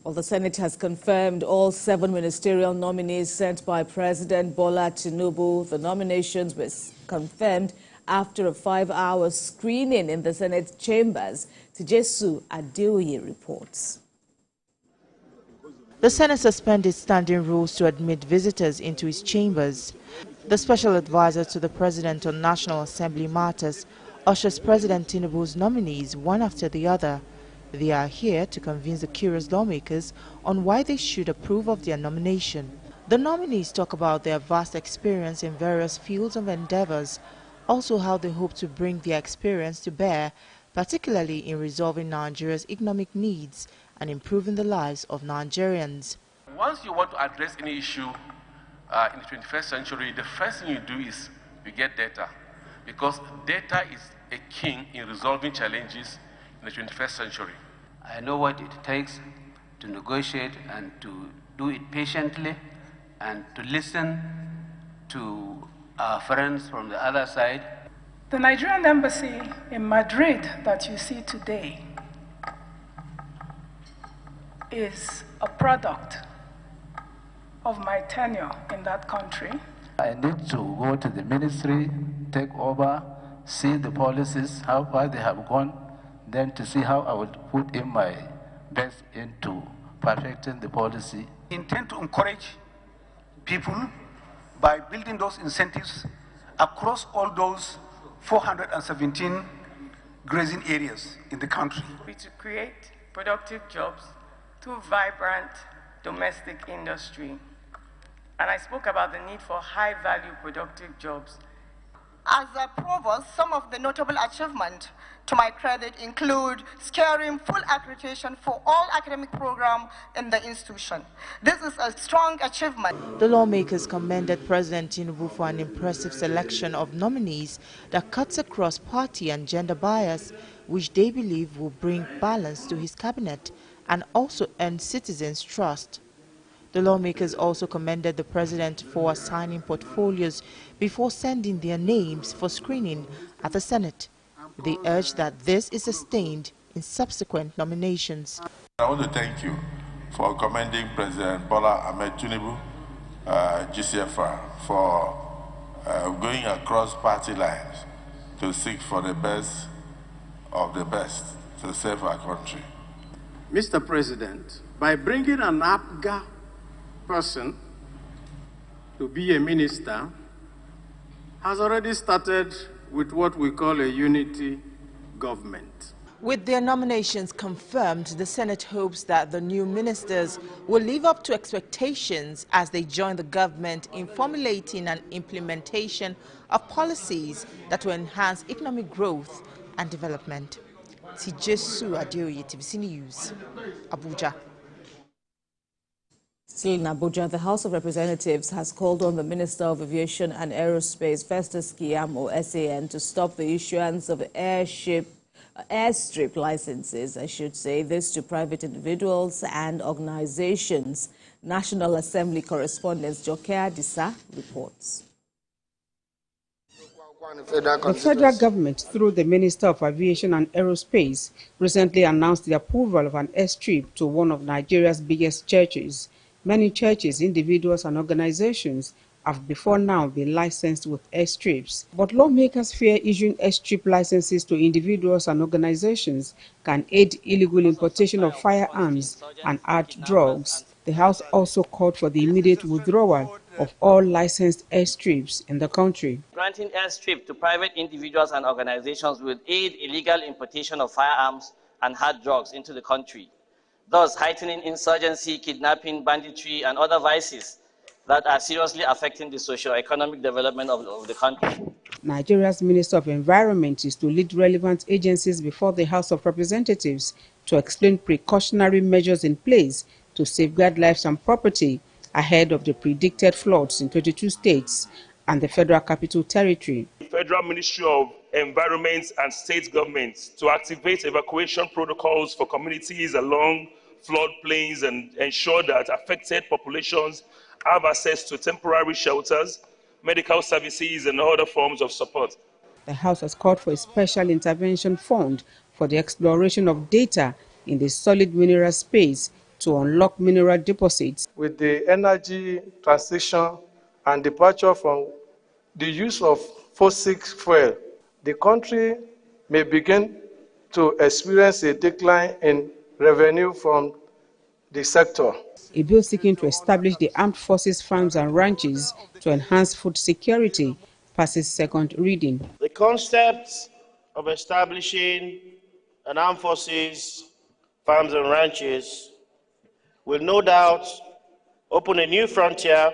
Well, the Senate has confirmed all 7 ministerial nominees sent by President Bola Tinubu. The nominations were confirmed after a 5-hour screening in the Senate chambers. TVC News reports. The Senate suspended standing rules to admit visitors into its chambers. The special advisor to the President on National Assembly matters ushers President Tinubu's nominees one after the other. They are here to convince the curious lawmakers on why they should approve of their nomination. The nominees talk about their vast experience in various fields of endeavors, also how they hope to bring their experience to bear, particularly in resolving Nigeria's economic needs and improving the lives of Nigerians. Once you want to address any issue in the 21st century, the first thing you do is you get data, because data is a king in resolving challenges in the 21st century. I know what it takes to negotiate and to do it patiently and to listen to our friends from the other side. The Nigerian embassy in Madrid that you see today is a product of my tenure in that country. I need to go to the ministry, take over, see the policies, how far they have gone, then to see how I would put in my best into perfecting the policy. I intend to encourage people by building those incentives across all those 417 grazing areas in the country. To create productive jobs through vibrant domestic industry. And I spoke about the need for high-value productive jobs. As a provost, some of the notable achievements to my credit include securing full accreditation for all academic programs in the institution. This is a strong achievement. The lawmakers commended President Tinubu for an impressive selection of nominees that cuts across party and gender bias, which they believe will bring balance to his cabinet and also earn citizens' trust. The lawmakers also commended the president for assigning portfolios before sending their names for screening at the Senate. They urged that this is sustained in subsequent nominations. I want to thank you for commending President Bola Ahmed Tinubu, GCFR, for going across party lines to seek for the best of the best to save our country. Mr. President, by bringing an APGA person to be a minister, has already started with what we call a unity government. With their nominations confirmed, the Senate hopes that the new ministers will live up to expectations as they join the government in formulating and implementation of policies that will enhance economic growth and development. TVC TVC News, Abuja. Still in Abuja, the House of Representatives has called on the Minister of Aviation and Aerospace, Festus Keyamo, SAN, to stop the issuance of airstrip licenses, I should say, this to private individuals and organizations. National Assembly correspondent Joke Adisa reports. The federal government, through the Minister of Aviation and Aerospace, recently announced the approval of an airstrip to one of Nigeria's biggest churches. Many churches, individuals and organizations have before now been licensed with airstrips. But lawmakers fear issuing airstrip licenses to individuals and organizations can aid illegal importation of firearms and hard drugs. The House also called for the immediate withdrawal of all licensed airstrips in the country. Granting airstrip to private individuals and organizations will aid illegal importation of firearms and hard drugs into the country, thus heightening insurgency, kidnapping, banditry, and other vices that are seriously affecting the socio-economic development of the country. Nigeria's Minister of Environment is to lead relevant agencies before the House of Representatives to explain precautionary measures in place to safeguard lives and property ahead of the predicted floods in 22 states and the Federal Capital Territory. The Federal Ministry of Environment and state governments to activate evacuation protocols for communities along floodplains and ensure that affected populations have access to temporary shelters, medical services, and other forms of support. The House has called for a special intervention fund for the exploration of data in the solid mineral space to unlock mineral deposits. With the energy transition and departure from the use of fossil fuel, the country may begin to experience a decline in revenue from the sector. A bill seeking to establish the armed forces farms and ranches to enhance food security passes second reading. The concept of establishing an armed forces farms and ranches will no doubt open a new frontier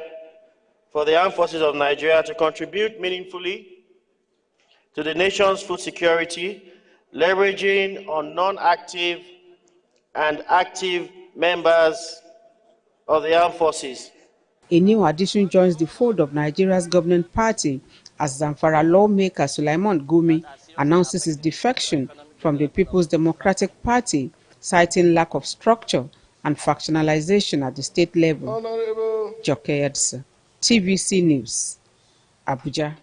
for the armed forces of Nigeria to contribute meaningfully to the nation's food security, leveraging on non-active and active members of the armed forces. A new addition joins the fold of Nigeria's governing party as Zamfara lawmaker Sulaiman Gumi announces his defection from the People's Democratic Party, citing lack of structure and factionalization at the state level. Joke Edsa, TVC News, Abuja.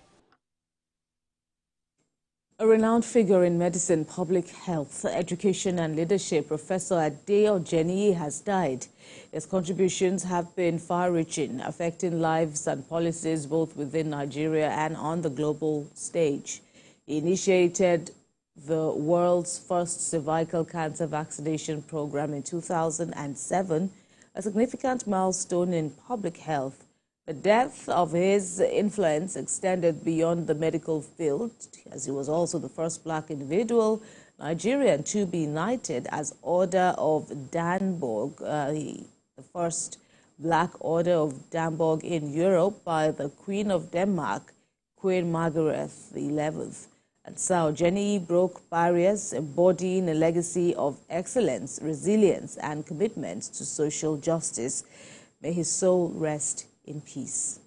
A renowned figure in medicine, public health, education and leadership, Professor Ojeniyi has died. His contributions have been far-reaching, affecting lives and policies both within Nigeria and on the global stage. He initiated the world's first cervical cancer vaccination program in 2007, a significant milestone in public health. The depth of his influence extended beyond the medical field, as he was also the first black individual Nigerian to be knighted as Order of Danborg, the first black Order of Danborg in Europe by the Queen of Denmark, Queen Margaret XI. And so Ojeniyi broke barriers, embodying a legacy of excellence, resilience, and commitment to social justice. May his soul rest in peace.